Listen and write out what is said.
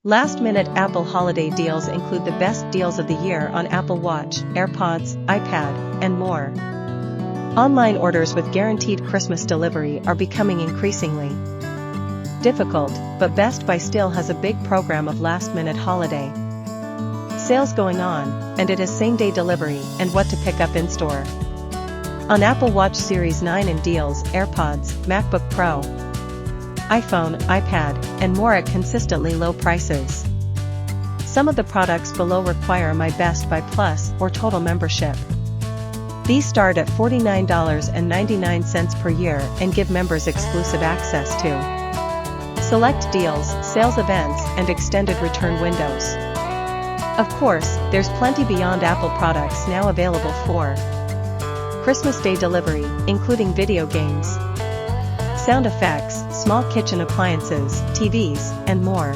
Last-minute Apple holiday deals include the best deals of the year on Apple Watch, AirPods, iPad, and more. Online orders with guaranteed Christmas delivery are becoming increasingly difficult, but Best Buy still has a big program of last-minute holiday sales going on, and it has same-day delivery and what to pick up in store. On Apple Watch Series 9 and deals, AirPods, MacBook Pro, iPhone, iPad, and more at consistently low prices. Some of the products below require my Best Buy Plus or Total membership. These start at $49.99 per year and give members exclusive access to select deals, sales events, and extended return windows. Of course, there's plenty beyond Apple products now available for Christmas Day delivery, including video games, sound effects, small kitchen appliances, TVs, and more.